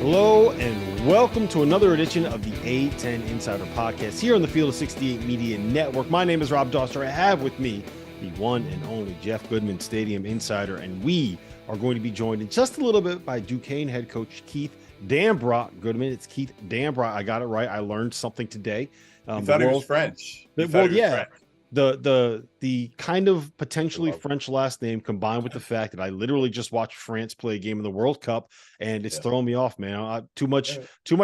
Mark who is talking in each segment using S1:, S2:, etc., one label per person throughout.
S1: Hello and welcome to another edition of the A10 Insider Podcast here on the Field of 68 Media Network. My name is Rob Doster. I have with me the one and only Jeff Goodman, Stadium Insider, and we are going to be joined in just a little bit by Duquesne head coach Keith Dambrot. Goodman, it's Keith Dambrot. I got it right. I learned something today.
S2: You thought he was French.
S1: French. The kind of potentially French last name combined with the fact that I literally just watched France play a game in the World Cup, and it's throwing me off, man. Too much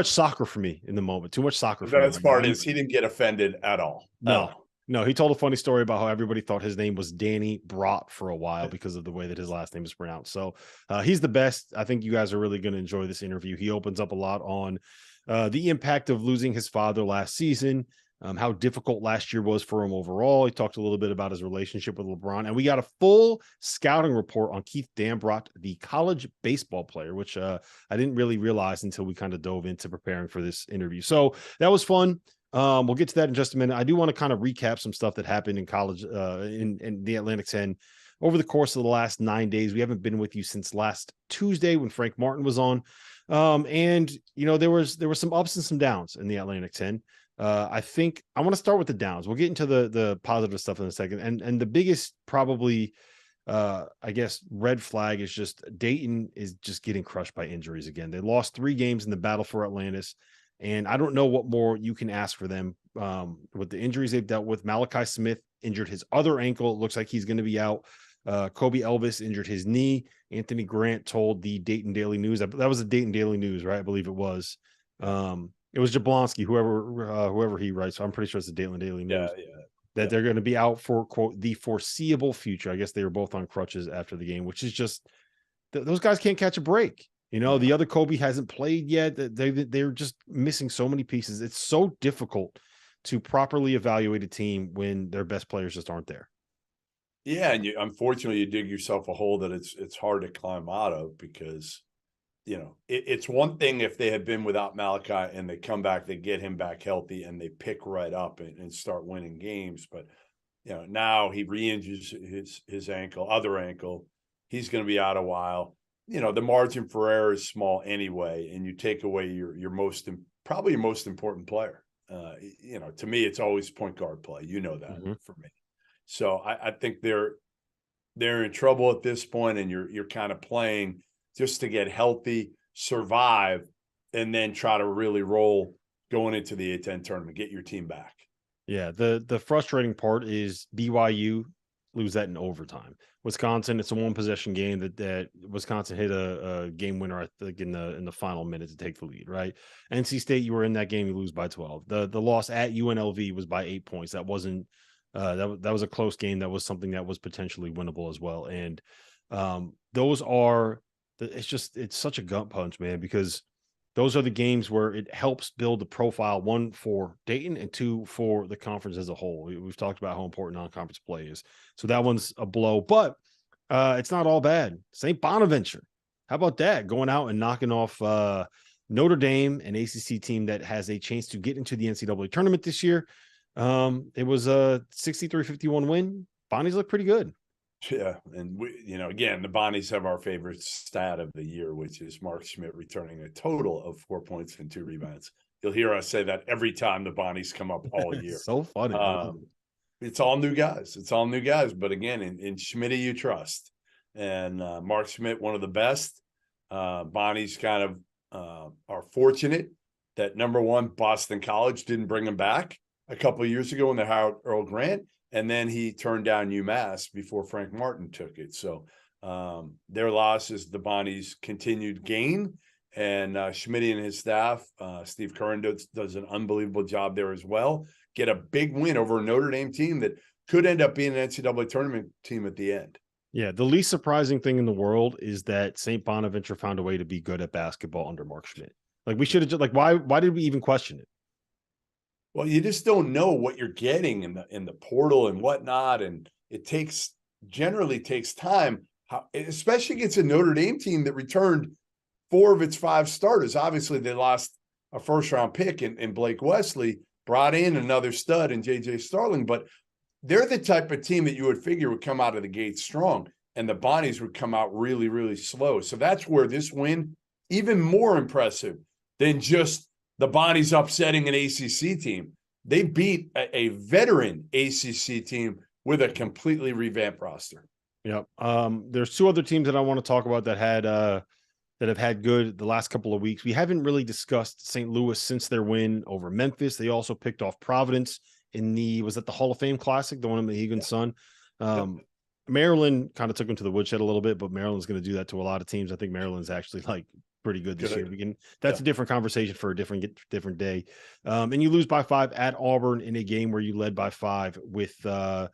S1: soccer for me in the moment. Too much soccer for me.
S2: The best part is he didn't get offended at all.
S1: No. He told a funny story about how everybody thought his name was Danny Brot for a while because of the way that his last name is pronounced. So he's the best. I think you guys are really going to enjoy this interview. He opens up a lot on the impact of losing his father last season. How difficult last year was for him overall. He talked a little bit about his relationship with LeBron, and we got a full scouting report on Keith Dambrot, the college baseball player, which I didn't really realize until we kind of dove into preparing for this interview. So that was fun. We'll get to that in just a minute. I do want to kind of recap some stuff that happened in college in the Atlantic 10 over the course of the last 9 days. We haven't been with you since last Tuesday when Frank Martin was on. And you know, there was some ups and some downs in the Atlantic 10. I think I want to start with the downs. We'll get into the positive stuff in a second. And the biggest probably I guess red flag is just Dayton is just getting crushed by injuries again. They lost 3 games in the battle for Atlantis, and I don't know what more you can ask for them with the injuries they've dealt with. Malachi Smith injured his other ankle. It looks like he's going to be out. Kobe Elvis injured his knee. Anthony Grant told the Dayton Daily News, that was the Dayton Daily News, right? I believe it was. It was Jablonski, whoever he writes. So I'm pretty sure it's the Dayton Daily News. That they're going to be out for, quote, the foreseeable future. I guess they were both on crutches after the game, which is just those guys can't catch a break. You know, the other Kobe hasn't played yet. They're just missing so many pieces. It's so difficult to properly evaluate a team when their best players just aren't there.
S2: Yeah, and unfortunately, you dig yourself a hole that it's hard to climb out of because, you know, it's one thing if they had been without Malachi and they come back, they get him back healthy and they pick right up and start winning games. But, you know, now he re-injures his other ankle. He's going to be out a while. You know, the margin for error is small anyway, and you take away your most important player. You know, to me, it's always point guard play. You know that for me. So I think they're in trouble at this point, and you're kind of playing just to get healthy, survive, and then try to really roll going into the A10 tournament, get your team back.
S1: Yeah, the frustrating part is BYU lose that in overtime. Wisconsin, it's a one-possession game that Wisconsin hit a game winner, I think, in the final minute to take the lead, right? NC State, you were in that game, you lose by 12. The loss at UNLV was by 8 points. That wasn't that was a close game. That was something that was potentially winnable as well. And those are it's such a gut punch, man, because those are the games where it helps build the profile, one for Dayton and two for the conference as a whole. We've talked about how important non-conference play is. So that one's a blow, but it's not all bad. St. Bonaventure, how about that? Going out and knocking off Notre Dame, an ACC team that has a chance to get into the NCAA tournament this year. It was a 63-51 win. Bonnies look pretty good.
S2: Yeah, and we, you know, again, the Bonnies have our favorite stat of the year, which is Mark Schmidt returning a total of 4 points and 2 rebounds. You'll hear us say that every time the Bonnies come up all year.
S1: So funny.
S2: It's all new guys. But again, in Schmidt, you trust. And Mark Schmidt, one of the best. Bonnies kind of are fortunate that, number one, Boston College didn't bring him back a couple of years ago when they hired Earl Grant. And then he turned down UMass before Frank Martin took it. So their loss is the Bonnies' continued gain. And Schmidt and his staff, Steve Curran does an unbelievable job there as well. Get a big win over a Notre Dame team that could end up being an NCAA tournament team at the end.
S1: Yeah, the least surprising thing in the world is that St. Bonaventure found a way to be good at basketball under Mark Schmidt. Like, we should have just, like, why did we even question it?
S2: Well, you just don't know what you're getting in the portal and whatnot, and it generally takes time, especially against a Notre Dame team that returned 4 of its 5 starters. Obviously, they lost a first-round pick in Blake Wesley, brought in another stud in J.J. Starling, but they're the type of team that you would figure would come out of the gate strong, and the Bonnies would come out really, really slow. So that's where this win even more impressive than just the Bonnies upsetting an ACC team. They beat a veteran ACC team with a completely revamped roster.
S1: Yep. There's two other teams that I want to talk about that have had good the last couple of weeks. We haven't really discussed St. Louis since their win over Memphis. They also picked off Providence in was that the Hall of Fame Classic, the one in Mohegan Sun. Maryland kind of took them to the woodshed a little bit, but Maryland's going to do that to a lot of teams. I think Maryland's actually like pretty good this year. That's a different conversation for a different day. And you lose by 5 at Auburn in a game where you led by 5 with I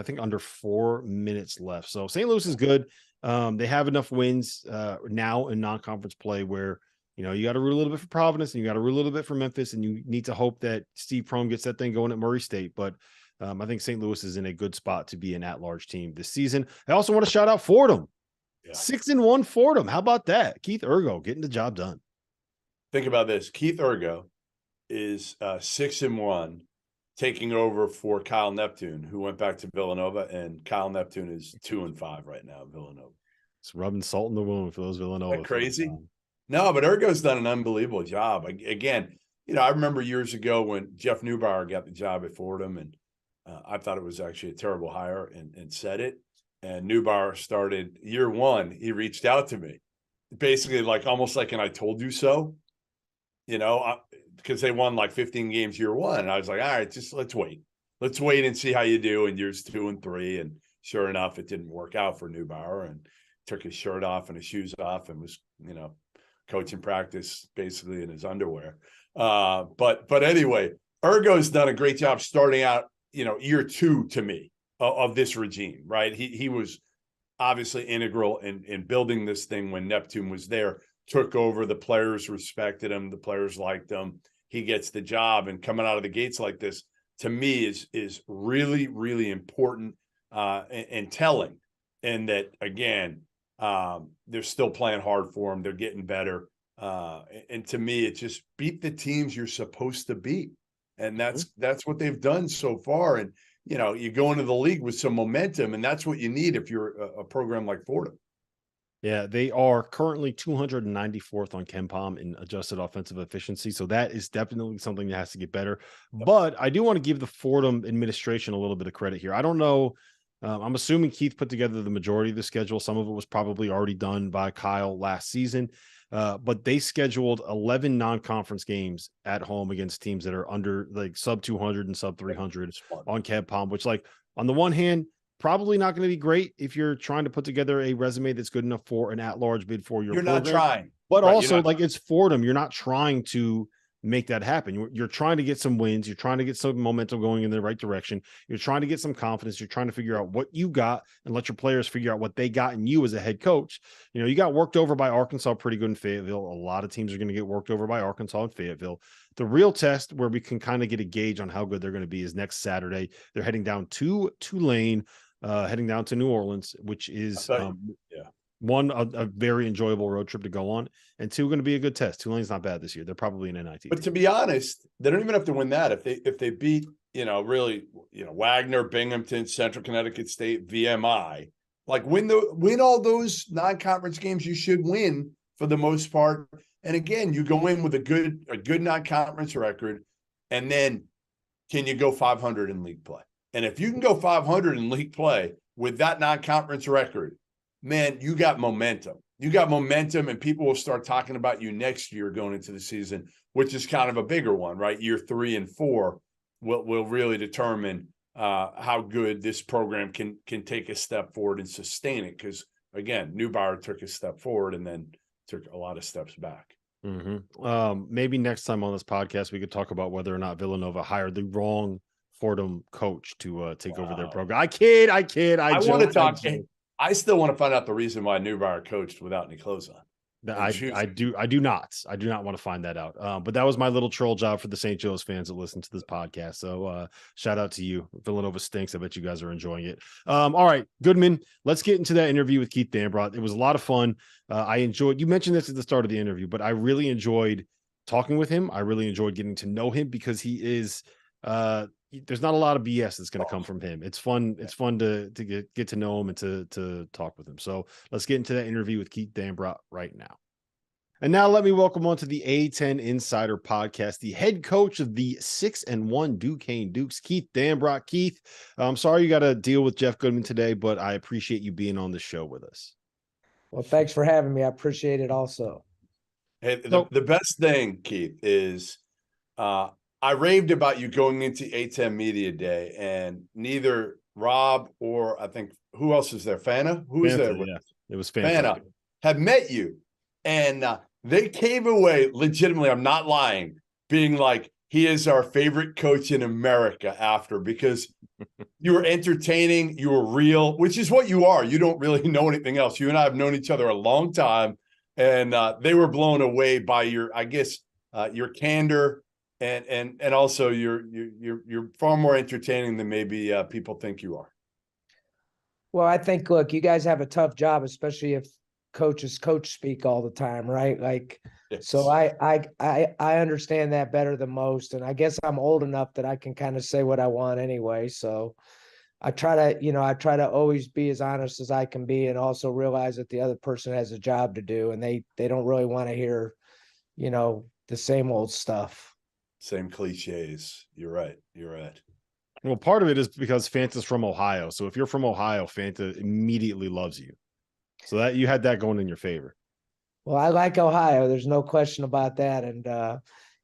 S1: think under 4 minutes left. So St. Louis is good. They have enough wins now in non-conference play where, you got to root a little bit for Providence and you got to root a little bit for Memphis, and you need to hope that Steve Prohm gets that thing going at Murray State. But I think St. Louis is in a good spot to be an at-large team this season. I also want to shout out Fordham. 6-1 Fordham. How about that? Keith Urgo getting the job done.
S2: Think about this. Keith Urgo is 6-1, taking over for Kyle Neptune, who went back to Villanova, and Kyle Neptune is 2-5 right now at Villanova.
S1: It's rubbing salt in the wound for those Villanova.
S2: Isn't that crazy? No, but Urgo's done an unbelievable job. Again, I remember years ago when Jeff Neubauer got the job at Fordham, and I thought it was actually a terrible hire and said it. And Neubauer started year 1. He reached out to me, basically almost like an "I told you so," because they won like 15 games year 1. And I was like, all right, just let's wait and see how you do in years 2 and 3. And sure enough, it didn't work out for Neubauer, and took his shirt off and his shoes off and was, coaching practice basically in his underwear. But anyway, Urgo's done a great job starting out, year 2 to me of this regime, right? He was obviously integral in building this thing when Neptune was there, took over. The players respected him. The players liked him. He gets the job, and coming out of the gates like this, to me, is really, really important and telling. And that, again, they're still playing hard for him. They're getting better. And to me, it's just beat the teams you're supposed to beat. And that's what they've done so far. And, you go into the league with some momentum, and that's what you need if you're a program like Fordham.
S1: Yeah, they are currently 294th on KenPom in adjusted offensive efficiency. So that is definitely something that has to get better. But I do want to give the Fordham administration a little bit of credit here. I don't know. I'm assuming Keith put together the majority of the schedule. Some of it was probably already done by Kyle last season. But they scheduled 11 non-conference games at home against teams that are under sub 200 and sub 300 on KenPom, which on the one hand, probably not going to be great if you're trying to put together a resume that's good enough for an at-large bid for your program.
S2: You're not trying.
S1: But also, it's Fordham. You're not trying to make that happen. You're trying to get some wins. You're trying to get some momentum going in the right direction. You're trying to get some confidence. You're trying to figure out what you got and let your players figure out what they got in you as a head coach. You got worked over by Arkansas pretty good in Fayetteville. A lot of teams are going to get worked over by Arkansas and Fayetteville. The real test where we can kind of get a gauge on how good they're going to be is next Saturday. They're heading down to Tulane, heading down to New Orleans, which is one, a very enjoyable road trip to go on, and 2, going to be a good test. Tulane's not bad this year. They're probably an NIT.
S2: But to be honest, they don't even have to win that. If they beat, really, Wagner, Binghamton, Central Connecticut State, VMI, win all those non-conference games you should win for the most part. And again, you go in with a good non-conference record, and then can you go 500 in league play? And if you can go 500 in league play with that non-conference record, man, you got momentum. You got momentum, and people will start talking about you next year going into the season, which is kind of a bigger one, right? Year 3 and 4 will really determine how good this program can take a step forward and sustain it. Because, again, Neubauer took a step forward and then took a lot of steps back.
S1: Maybe next time on this podcast, we could talk about whether or not Villanova hired the wrong Fordham coach to take over their program. I kid. I
S2: want to talk. I still want to find out the reason why Neubauer coached without any clothes on.
S1: I do not want to find that out. But that was my little troll job for the St. Joe's fans that listen to this podcast. So shout out to you. Villanova stinks. I bet you guys are enjoying it. All right, Goodman, let's get into that interview with Keith Dambrot. It was a lot of fun. I enjoyed, you mentioned this at the start of the interview, but I really enjoyed talking with him. I really enjoyed getting to know him because he is there's not a lot of BS that's going to come from him. It's fun. It's fun to get to know him and to talk with him. So let's get into that interview with Keith Dambrot right now. And now let me welcome on to the A10 Insider Podcast, the head coach of the 6-1 Duquesne Dukes, Keith Dambrot. Keith, I'm sorry you got to deal with Jeff Goodman today, but I appreciate you being on the show with us.
S3: Well, thanks for having me. I appreciate it also.
S2: Hey, the best thing, Keith, is I raved about you going into A10 Media Day, and neither Rob or I think who else is there? Fana? Who is there?
S1: Yeah, it was Fana.
S2: Have met you, and they came away legitimately, I'm not lying, being like, he is our favorite coach in America after, because you were entertaining, you were real, which is what you are. You don't really know anything else. You and I have known each other a long time, and they were blown away by your, I guess, your candor, and also you're far more entertaining than maybe people think you are.
S3: Well, I think, look, you guys have a tough job, especially if coaches coach speak all the time, right? Like, yes. So I understand that better than most, and I guess I'm old enough that I can kind of say what I want anyway. So I try to always be as honest as I can be, and also realize that the other person has a job to do, and they don't really want to hear, the same old stuff.
S2: Same cliches. You're right.
S1: Well, part of it is because Fanta's from Ohio. So if you're from Ohio, Fanta immediately loves you. So that you had that going in your favor.
S3: Well, I like Ohio. There's no question about that. And,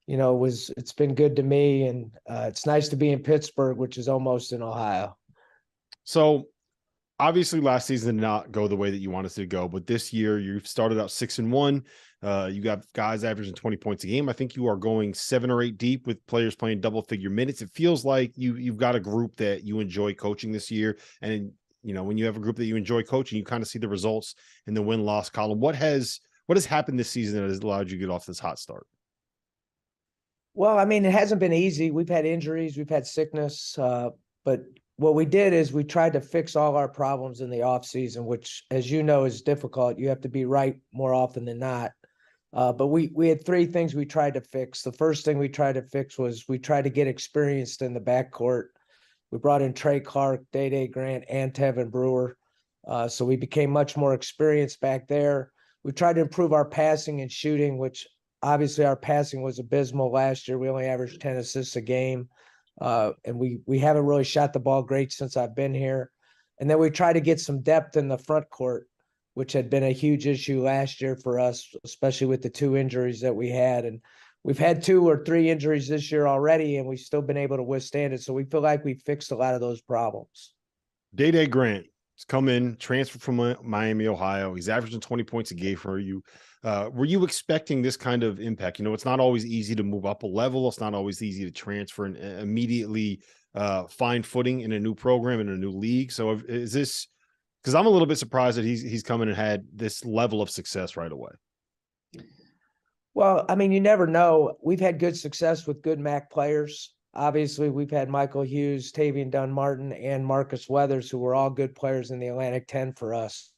S3: it's been good to me. And it's nice to be in Pittsburgh, which is almost in Ohio.
S1: So obviously last season did not go the way that you wanted it to go. But this year you've started out 6-1. You got guys averaging 20 points a game. I think you are going 7 or 8 deep with players playing double-figure minutes. It feels like you've got a group that you enjoy coaching this year. And when you have a group that you enjoy coaching, you kind of see the results in the win-loss column. What has happened this season that has allowed you to get off this hot start?
S3: Well, I mean, it hasn't been easy. We've had injuries, we've had sickness, but what we did is we tried to fix all our problems in the offseason, which, as you know, is difficult. You have to be right more often than not. But we had 3 things we tried to fix. The first thing we tried to fix was we tried to get experienced in the backcourt. We brought in Trey Clark, Day Grant, and Tevin Brewer. So we became much more experienced back there. We tried to improve our passing and shooting, which obviously our passing was abysmal last year. We only averaged 10 assists a game. And we haven't really shot the ball great since I've been here. And then we tried to get some depth in the front court, which had been a huge issue last year for us, especially with the 2 injuries that we had. And we've had 2 or 3 injuries this year already, and we've still been able to withstand it. So we feel like we fixed a lot of those problems.
S1: Day Grant has come in, transferred from Miami, Ohio. He's averaging 20 points a game for you. Were you expecting this kind of impact? It's not always easy to move up a level. It's not always easy to transfer and immediately find footing in a new program, in a new league. So is this, because I'm a little bit surprised that he's come in and had this level of success right away.
S3: Well, I mean, you never know. We've had good success with good MAC players. Obviously, we've had Michael Hughes, Tavian Dunn-Martin, and Marcus Weathers, who were all good players in the Atlantic 10 for us.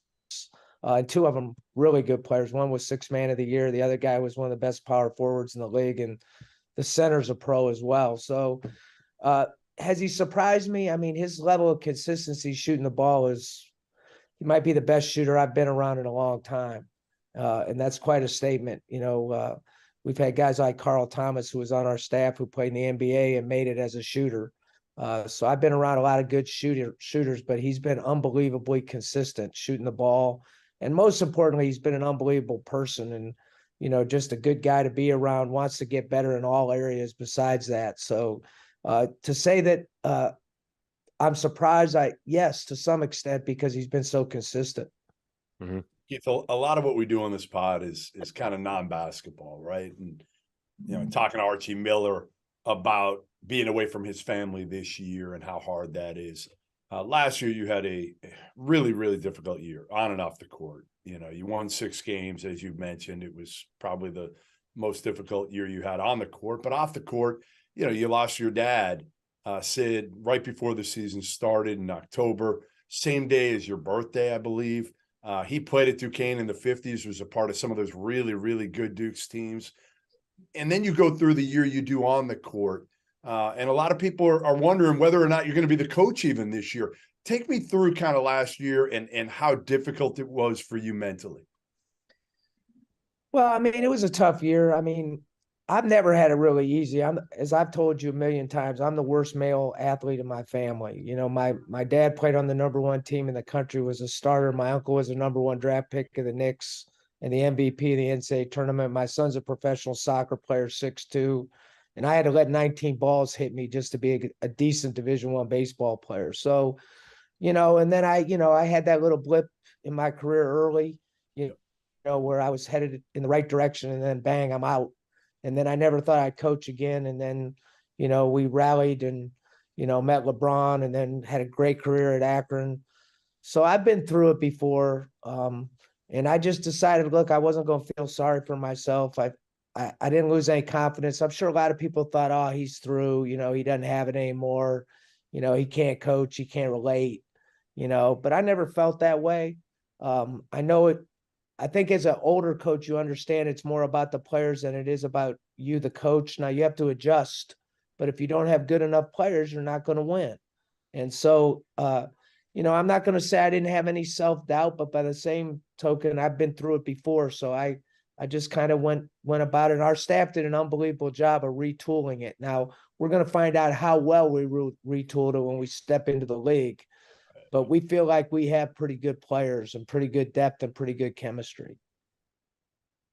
S3: And 2 of them really good players. One was 6th man of the year. The other guy was one of the best power forwards in the league, and the center's a pro as well. So has he surprised me? I mean, his level of consistency shooting the ball he might be the best shooter I've been around in a long time. And that's quite a statement. We've had guys like Carl Thomas, who was on our staff, who played in the NBA and made it as a shooter. So I've been around a lot of good shooters, but he's been unbelievably consistent shooting the ball. And most importantly, he's been an unbelievable person and, just a good guy to be around, wants to get better in all areas besides that. So to say that I'm surprised, yes, to some extent, because he's been so consistent.
S2: Mm-hmm. Keith, a lot of what we do on this pod is kind of non-basketball, right? And talking to Archie Miller about being away from his family this year and how hard that is. Last year, you had a really, really difficult year on and off the court. You won 6 games, as you mentioned. It was probably the most difficult year you had on the court. But off the court, you lost your dad, Sid, right before the season started in October, same day as your birthday, I believe. He played at Duquesne in the 50s, was a part of some of those really, really good Dukes teams. And then you go through the year you do on the court. And a lot of people are wondering whether or not you're going to be the coach even this year. Take me through kind of last year and how difficult it was for you mentally.
S3: Well, I mean, it was a tough year. I mean, I've never had it really easy. As I've told you a million times, I'm the worst male athlete in my family. You know, my dad played on the #1 team in the country, was a starter. My uncle was a #1 draft pick of the Knicks and the MVP of the NCAA tournament. My son's a professional soccer player, 6'2", and I had to let 19 balls hit me just to be a decent Division I baseball player. So, and then I had that little blip in my career early. You where I was headed in the right direction, and then bang, I'm out. And then I never thought I'd coach again. And then, we rallied and, met LeBron, and then had a great career at Akron. So I've been through it before. And I just decided, look, I wasn't going to feel sorry for myself. I didn't lose any confidence. I'm sure a lot of people thought, oh, he's through, he doesn't have it anymore. He can't coach, he can't relate, but I never felt that way. I know it. I think as an older coach, you understand it's more about the players than it is about you, the coach. Now you have to adjust, but if you don't have good enough players, you're not going to win. And so, I'm not going to say I didn't have any self-doubt, but by the same token, I've been through it before. So I just kind of went about it. Our staff did an unbelievable job of retooling it. Now we're going to find out how well we retooled it when we step into the league. But we feel like we have pretty good players and pretty good depth and pretty good chemistry.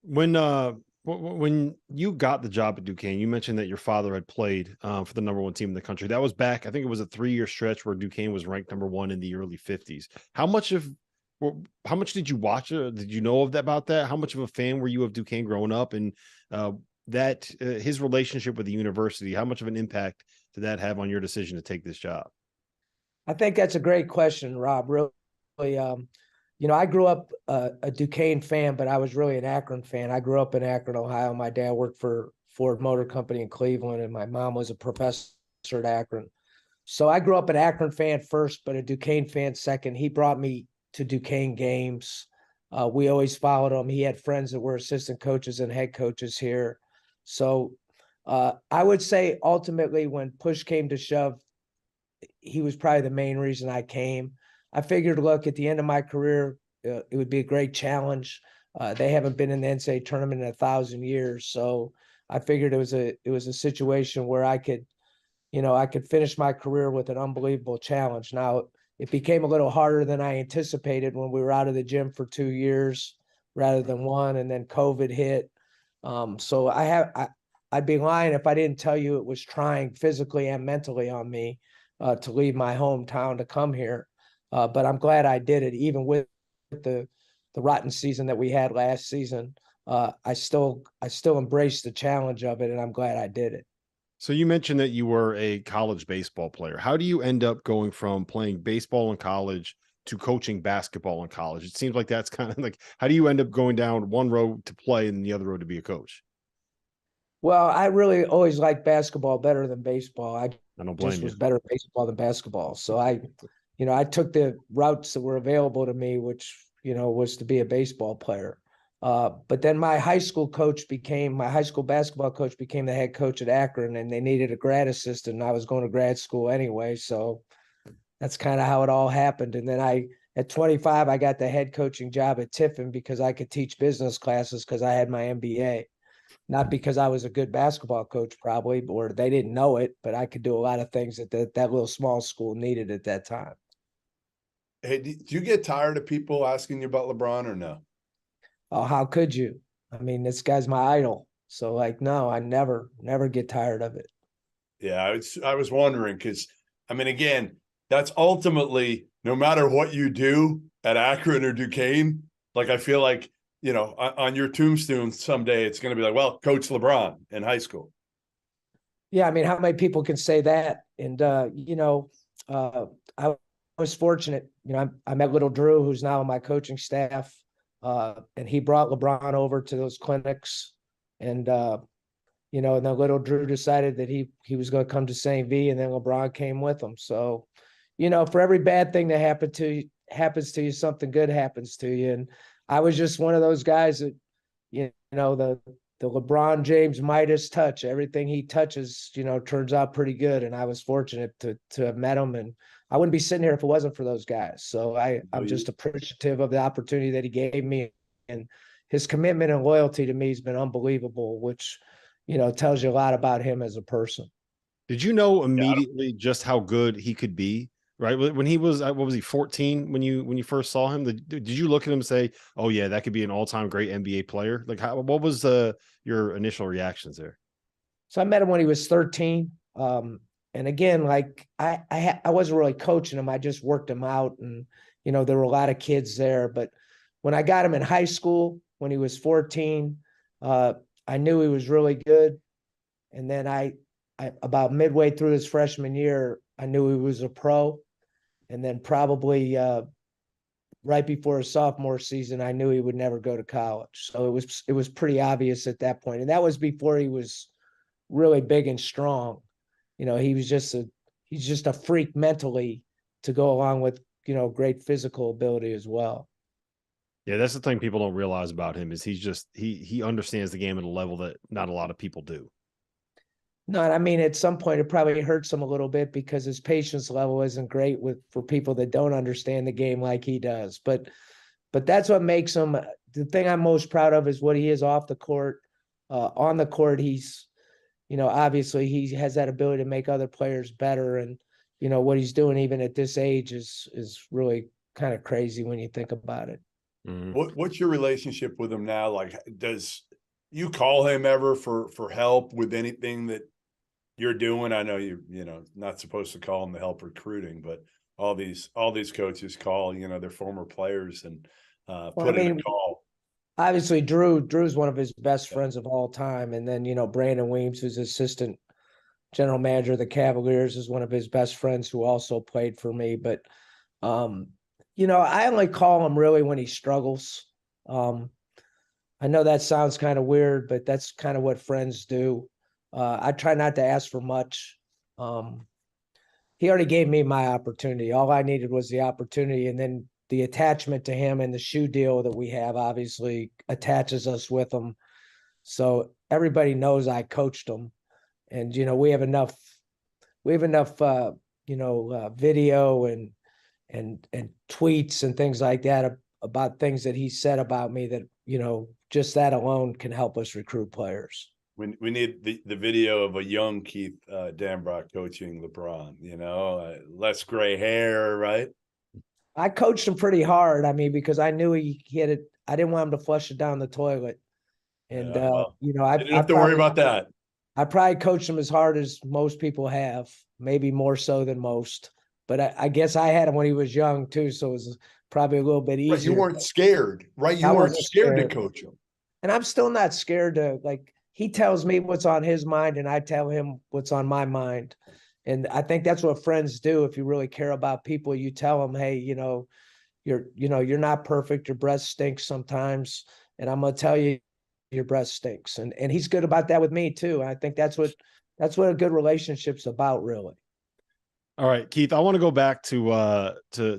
S1: When you got the job at Duquesne, you mentioned that your father had played for the #1 team in the country. That was back, I think it was a 3-year stretch where Duquesne was ranked #1 in the early 50s. How much did you watch? Did you know about that? How much of a fan were you of Duquesne growing up? And his relationship with the university, how much of an impact did that have on your decision to take this job?
S3: I think that's a great question, Rob. Really, I grew up a Duquesne fan, but I was really an Akron fan. I grew up in Akron, Ohio. My dad worked for Ford Motor Company in Cleveland, and my mom was a professor at Akron. So I grew up an Akron fan first, but a Duquesne fan second. He brought me to Duquesne games. We always followed him. He had friends that were assistant coaches and head coaches here. So I would say ultimately when push came to shove, he was probably the main reason I came. I figured, look, at the end of my career, it would be a great challenge. They haven't been in the NCAA tournament in 1,000 years, so I figured it was a situation where I could finish my career with an unbelievable challenge. Now, it became a little harder than I anticipated when we were out of the gym for 2 years rather than one, and then COVID hit. So I'd be lying if I didn't tell you it was trying physically and mentally on me to leave my hometown to come here. But I'm glad I did it, even with the rotten season that we had last season. I still embrace the challenge of it, and I'm glad I did it.
S1: So you mentioned that you were a college baseball player. How do you end up going from playing baseball in college to coaching basketball in college? It seems like that's kind of like, how do you end up going down one road to play and the other road to be a coach?
S3: Well, I really always liked basketball better than baseball. I
S1: don't blame
S3: just
S1: you.
S3: was better at baseball than basketball. So I took the routes that were available to me, which, was to be a baseball player. But then my high school basketball coach became the head coach at Akron, and they needed a grad assistant. And I was going to grad school anyway. So that's kind of how it all happened. And then at 25, I got the head coaching job at Tiffin because I could teach business classes because I had my MBA. Not because I was a good basketball coach, probably, or they didn't know it, but I could do a lot of things that that little small school needed at that time.
S2: Hey, do you get tired of people asking you about LeBron or no?
S3: Oh, how could you? I mean, this guy's my idol. So no, I never get tired of it.
S2: Yeah, I was wondering because, I mean, again, that's ultimately, no matter what you do at Akron or Duquesne, like I feel like, on your tombstone someday, it's going to be like, well, Coach LeBron in high school.
S3: Yeah, I mean, how many people can say that? And I was fortunate. I met little Drew, who's now on my coaching staff, and he brought LeBron over to those clinics, and and then little Drew decided that he was going to come to St. V, and then LeBron came with him. So, for every bad thing that happens to you, something good happens to you. And I was just one of those guys that, the LeBron James Midas touch. Everything he touches, turns out pretty good. And I was fortunate to have met him. And I wouldn't be sitting here if it wasn't for those guys. So I'm just appreciative of the opportunity that he gave me. And, his commitment and loyalty to me has been unbelievable, which, tells you a lot about him as a person.
S1: Did you know immediately just how good he could be? Right when he was, what was he, 14 when you first saw him? Did you look at him and say, "Oh yeah, that could be an all-time great NBA player"? Like, what was your initial reactions there?
S3: So I met him when he was 13. And again, like I wasn't really coaching him. I just worked him out, and there were a lot of kids there. But when I got him in high school, when he was 14, I knew he was really good. And then I about midway through his freshman year, I knew he was a pro. And then probably right before his sophomore season, I knew he would never go to college. So it was pretty obvious at that point. And that was before he was really big and strong. He's just a freak mentally to go along with, great physical ability as well.
S1: Yeah, that's the thing people don't realize about him is he understands the game at a level that not a lot of people do.
S3: No, I mean, at some point it probably hurts him a little bit because his patience level isn't great for people that don't understand the game like he does. But that's what makes him. The thing I'm most proud of is what he is off the court. On the court, he's, obviously he has that ability to make other players better, and what he's doing even at this age is really kind of crazy when you think about it.
S1: Mm-hmm.
S2: What's your relationship with him now? Like, does you call him ever for help with anything that you're doing? I know you're not supposed to call him to help recruiting, but all these coaches call their former players and put in a call.
S3: Obviously, Drew's one of his best friends of all time, and then Brandon Weems, who's assistant general manager of the Cavaliers, is one of his best friends who also played for me. But I only call him really when he struggles. I know that sounds kind of weird, but that's kind of what friends do. I try not to ask for much. He already gave me my opportunity. All I needed was the opportunity, and then the attachment to him and the shoe deal that we have obviously attaches us with him. So everybody knows I coached him, and we have enough video and tweets and things like that about things that he said about me that just that alone can help us recruit players.
S2: We need the video of a young Keith Dambrot coaching LeBron, less gray hair, right?
S3: I coached him pretty hard. I mean, because I knew he had it. I didn't want him to flush it down the toilet. And,
S2: I didn't have
S3: I
S2: to worry about that.
S3: I probably coached him as hard as most people have, maybe more so than most. But I guess I had him when he was young too, so it was probably a little bit easier.
S2: Right, you weren't scared, right? You weren't scared to coach him.
S3: And I'm still not scared to, he tells me what's on his mind and I tell him what's on my mind. And I think that's what friends do. If you really care about people, you tell them, hey, you're not perfect. Your breath stinks sometimes. And I'm going to tell you, your breath stinks. And he's good about that with me too. I think that's what a good relationship's about, really.
S1: All right, Keith, I want to go back to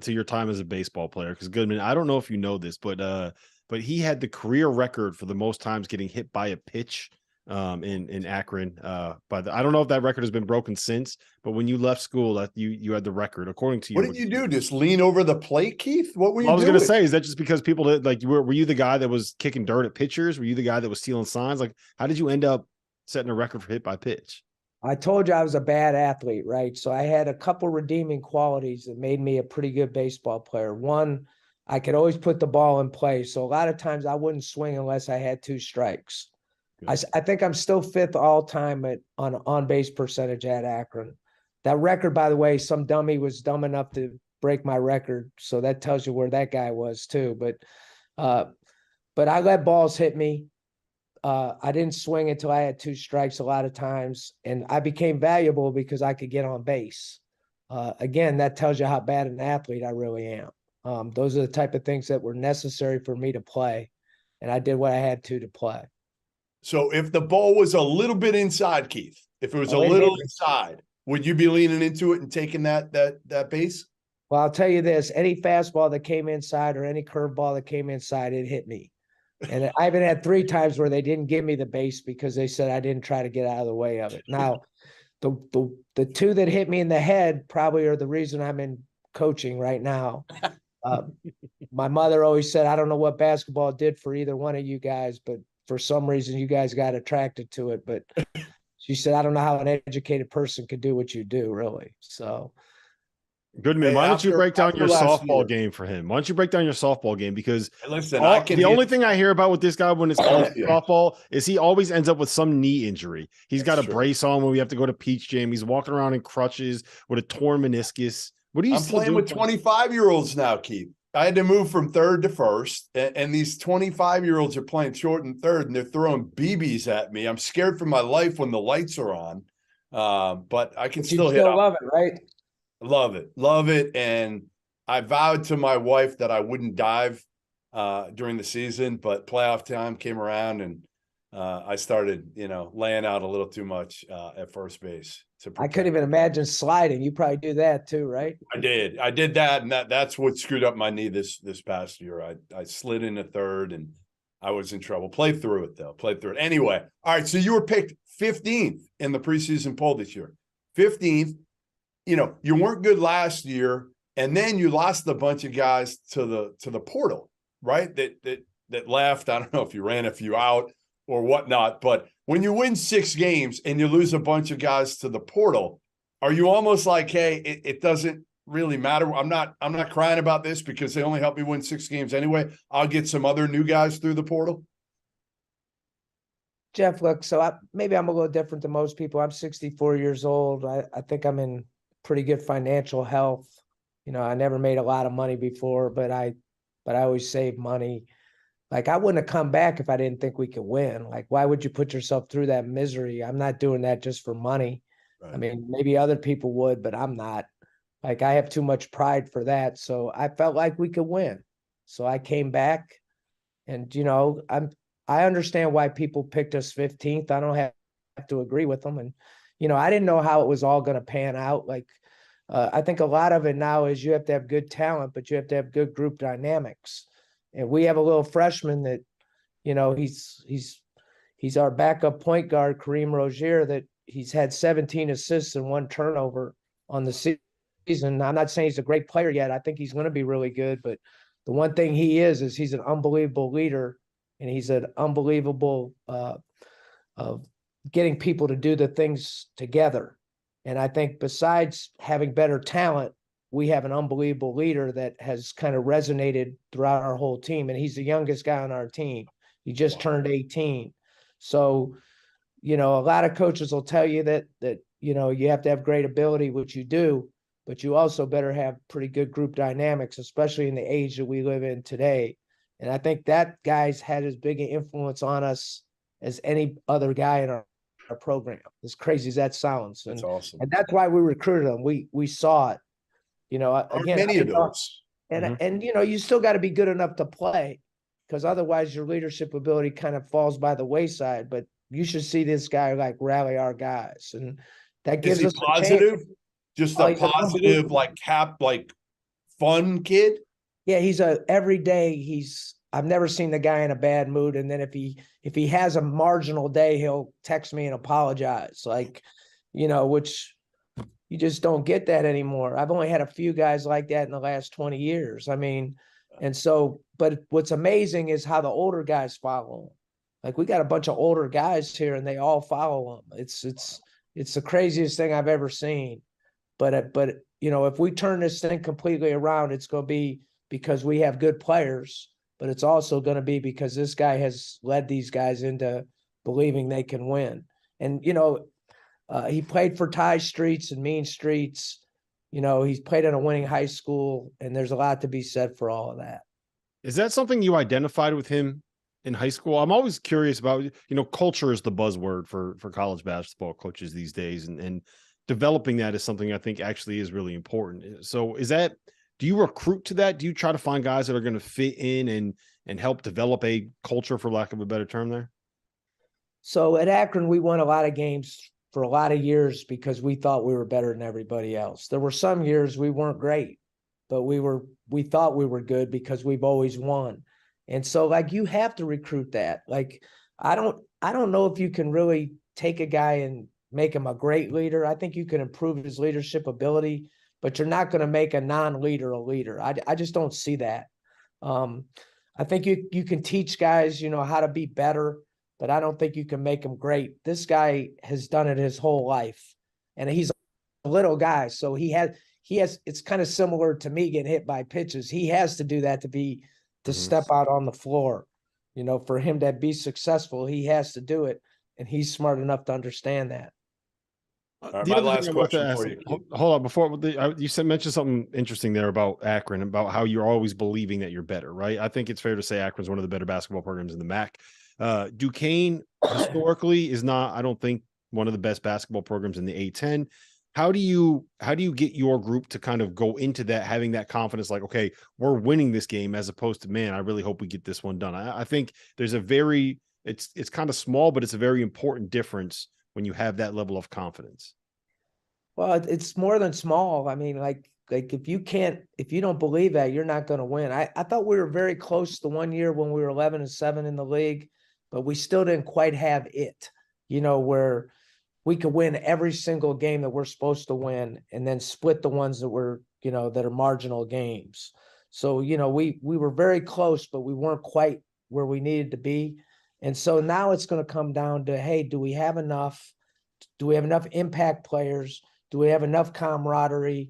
S1: your time as a baseball player, because Goodman, I don't know if you know this, but he had the career record for the most times getting hit by a pitch in Akron. But I don't know if that record has been broken since, but when you left school, that you had the record according to you.
S2: What did you do? Just lean over the plate, Keith? What were you doing?
S1: I was going to say, is that just because people that were you the guy that was kicking dirt at pitchers? Were you the guy that was stealing signs? Like, how did you end up setting a record for hit by pitch?
S3: I told you I was a bad athlete, right? So I had a couple redeeming qualities that made me a pretty good baseball player. One, I could always put the ball in play. So a lot of times I wouldn't swing unless I had 2 strikes. I think I'm still 5th all time on on-base percentage at Akron. That record, by the way, some dummy was dumb enough to break my record. So that tells you where that guy was too. But I let balls hit me. I didn't swing until I had 2 strikes a lot of times, and I became valuable because I could get on base. Again, that tells you how bad an athlete I really am. Those are the type of things that were necessary for me to play, and I did what I had to play.
S2: So if the ball was a little bit inside, Keith, if it was a little inside, would you be leaning into it and taking that base?
S3: Well, I'll tell you this, any fastball that came inside or any curveball that came inside, it hit me. And I even had 3 times where they didn't give me the base because they said I didn't try to get out of the way of it. Now, the 2 that hit me in the head probably are the reason I'm in coaching right now. My mother always said, I don't know what basketball did for either one of you guys, but for some reason you guys got attracted to it. But she said, I don't know how an educated person could do what you do, really. So
S1: Goodman,
S2: Hey,
S1: why don't you break down
S2: after
S1: your
S2: last
S1: softball
S2: year,
S1: game for him? Why don't you break down your softball game? Because
S2: listen, I can
S1: the
S2: hit.
S1: only thing I hear about with this guy when it's comes to
S2: Yeah.
S1: softball is he always ends up with some knee injury. He's got a
S2: That's true.
S1: brace on when we have to go to Peach Jam. He's walking around in crutches with a torn meniscus. What do you
S2: I'm
S1: still
S2: playing
S1: do?
S2: with 25-year-olds now, Keith. I had to move from third to first, and these 25-year-olds are playing short and third, and they're throwing BBs at me. I'm scared for my life when the lights are on, but I can
S3: you
S2: still hit.
S3: still love it, right?
S2: Love it, and I vowed to my wife that I wouldn't dive during the season, but playoff time came around, and I started, laying out a little too much at first base.
S3: I couldn't even imagine sliding. You probably do that too, right?
S2: I did that, and that's what screwed up my knee this past year. I slid into third, and I was in trouble. Played through it though. Played through it anyway. All right, so you were picked 15th in the preseason poll this year. 15th. You weren't good last year, and then you lost a bunch of guys to the portal, right? That left. I don't know if you ran a few out or whatnot, but when you win 6 games and you lose a bunch of guys to the portal, are you almost like, hey, it doesn't really matter? I'm not crying about this because they only helped me win 6 games anyway. I'll get some other new guys through the portal.
S3: Jeff, look, so maybe I'm a little different than most people. I'm 64 years old. I think I'm in pretty good financial health. I never made a lot of money before, but I always save money. Like, I wouldn't have come back if I didn't think we could win. Like, why would you put yourself through that misery? I'm not doing that just for money.
S2: Right.
S3: I mean, maybe other people would, but I'm not. Like, I have too much pride for that. So I felt like we could win. So I came back, and I understand why people picked us 15th. I don't have to agree with them. And I didn't know how it was all going to pan out. Like, I think a lot of it now is you have to have good talent, but you have to have good group dynamics. And we have a little freshman that, he's our backup point guard, Kareem Rozier, that he's had 17 assists and 1 turnover on the season. I'm not saying he's a great player yet. I think he's going to be really good. But the one thing he is he's an unbelievable leader, and he's an unbelievable of getting people to do the things together. And I think besides having better talent, we have an unbelievable leader that has kind of resonated throughout our whole team. And he's the youngest guy on our team. He just turned 18. So, a lot of coaches will tell you that you have to have great ability, which you do, but you also better have pretty good group dynamics, especially in the age that we live in today. And I think that guy's had as big an influence on us as any other guy in our program, as crazy as that sounds.
S2: That's awesome.
S3: And that's why we recruited him. We saw it. Again,
S2: many of those.
S3: And you still got to be good enough to play, because otherwise your leadership ability kind of falls by the wayside. But you should see this guy like rally our guys, and that gives us
S2: positive. Just a
S3: he's
S2: positive, fun kid.
S3: Yeah, he's every day. I've never seen the guy in a bad mood. And then if he has a marginal day, he'll text me and apologize. Which you just don't get that anymore. I've only had a few guys like that in the last 20 years. I mean, but what's amazing is how the older guys follow him. Like, we got a bunch of older guys here and they all follow him. It's the craziest thing I've ever seen. But if we turn this thing completely around, it's going to be because we have good players, but it's also going to be because this guy has led these guys into believing they can win. And, he played for Ty Streets and Mean Streets. He's played in a winning high school, and there's a lot to be said for all of that.
S1: Is that something you identified with him in high school? I'm always curious about, culture is the buzzword for college basketball coaches these days, and developing that is something I think actually is really important. So do you recruit to that? Do you try to find guys that are going to fit in and help develop a culture, for lack of a better term there?
S3: So at Akron, we won a lot of games for a lot of years because we thought we were better than everybody else. There were some years we weren't great, but we thought we were good because we've always won. And so you have to recruit that. I don't know if you can really take a guy and make him a great leader. I think you can improve his leadership ability, but you're not going to make a non-leader a leader. I just don't see that. I think you can teach guys, how to be better, but I don't think you can make them great. This guy has done it his whole life, and he's a little guy. So he has, it's kind of similar to me getting hit by pitches. He has to do that to step out on the floor. For him to be successful, he has to do it. And he's smart enough to understand that.
S2: Right, my last question for you.
S1: Hold on, before you mentioned something interesting there about Akron, about how you're always believing that you're better, right? I think it's fair to say Akron's one of the better basketball programs in the MAC. Duquesne historically is not, I don't think, one of the best basketball programs in the A10. How do you get your group to kind of go into that, having that confidence, like, okay, we're winning this game, as opposed to, man, I really hope we get this one done? I think there's it's kind of small, but it's a very important difference when you have that level of confidence.
S3: Well, it's more than small. I mean, like if you don't believe that, you're not going to win. I thought we were very close the one year when we were 11-7 in the league, but we still didn't quite have it, where we could win every single game that we're supposed to win and then split the ones that were, that are marginal games. So, we were very close, but we weren't quite where we needed to be. And so now it's going to come down to, hey, do we have enough? Do we have enough impact players? Do we have enough camaraderie?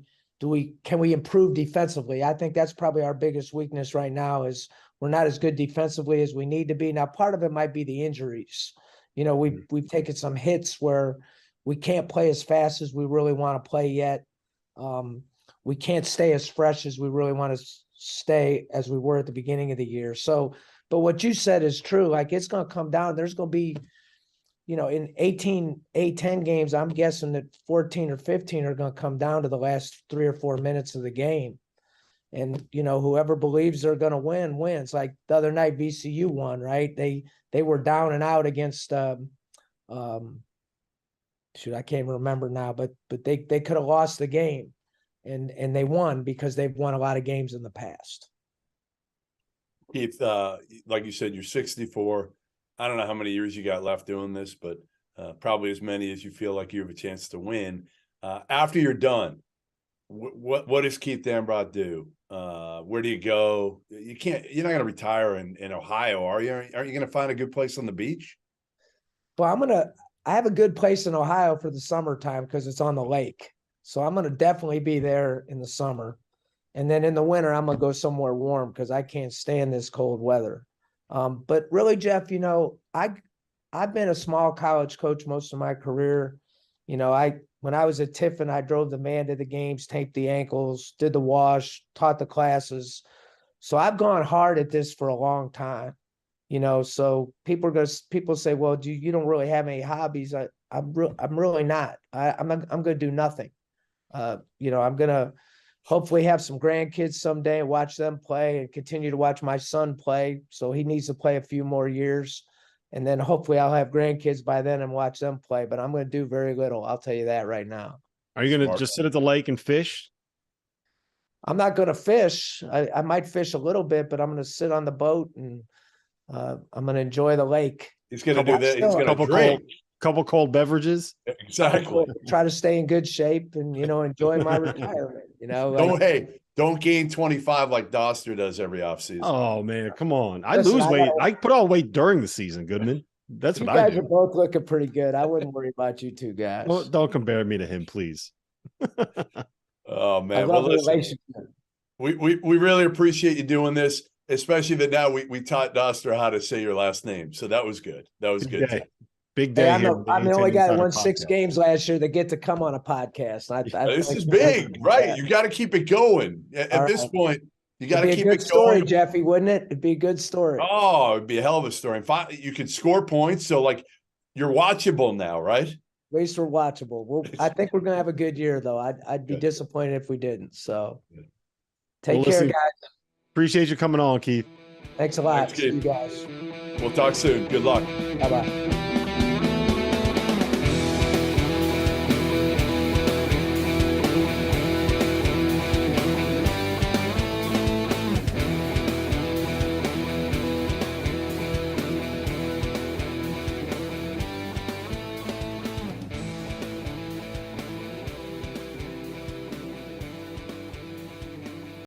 S3: Can we improve defensively? I think that's probably our biggest weakness right now, is we're not as good defensively as we need to be. Now, part of it might be the injuries. We've taken some hits where we can't play as fast as we really want to play yet. We can't stay as fresh as we really want to stay as we were at the beginning of the year. So, but what you said is true. Like, it's going to come down. There's going to be, in 18 A10 games, I'm guessing that 14 or 15 are going to come down to the last 3 or 4 minutes of the game. And, whoever believes they're going to win wins. Like the other night, VCU won, right? They were down and out against, I can't remember now, but they could have lost the game, and they won because they've won a lot of games in the past.
S2: Keith, like you said, you're 64. I don't know how many years you got left doing this, but probably as many as you feel like you have a chance to win. After you're done, what does Keith Dambrot do? Where do you go? You're not going to retire in Ohio, are you? Aren't you going to find a good place on the beach?
S3: Well, I have a good place in Ohio for the summertime because it's on the lake. So I'm going to definitely be there in the summer. And then in the winter, I'm going to go somewhere warm because I can't stand this cold weather. But really, Jeff, I've been a small college coach most of my career. When I was at Tiffin, I drove the man to the games, taped the ankles, did the wash, taught the classes. So I've gone hard at this for a long time. So people say, well, you don't really have any hobbies. I'm really not. I'm going to do nothing. I'm going to hopefully have some grandkids someday and watch them play, and continue to watch my son play. So he needs to play a few more years. And then hopefully I'll have grandkids by then and watch them play, but I'm going to do very little. I'll tell you that right now.
S1: Are you going to just sit at the lake and fish?
S3: I'm not going to fish. I might fish a little bit, but I'm going to sit on the boat and I'm going to enjoy the lake.
S2: He's going to do that. He's going to drink.
S1: Couple cold beverages.
S2: Exactly.
S3: Try to stay in good shape and, enjoy my retirement,
S2: Don't gain 25 like Doster does every offseason.
S1: Oh man, come on. I lose weight. I put on weight during the season, Goodman. That's what I do.
S3: You guys are both looking pretty good. I wouldn't worry about you two guys.
S1: Well, don't compare me to him, please.
S2: Oh man.
S3: I love the relationship.
S2: We really appreciate you doing this, especially that now we taught Doster how to say your last name. So that was good. That was good.
S1: Big day.
S3: I'm the only guy that won 6 games last year that get to come on a podcast.
S2: This is big, right? You got to keep it going. At this point, you got to keep it going.
S3: Story, Jeffy, wouldn't it? It'd be a good story.
S2: Oh, it'd be a hell of a story. You could score points, so you're watchable now, right?
S3: At least we're watchable. I think we're gonna have a good year, though. I'd be disappointed if we didn't. So, take care, guys.
S1: Appreciate you coming on, Keith.
S3: Thanks a lot.
S2: Thanks,
S3: See you guys.
S2: We'll talk soon. Good luck.
S3: Bye-bye.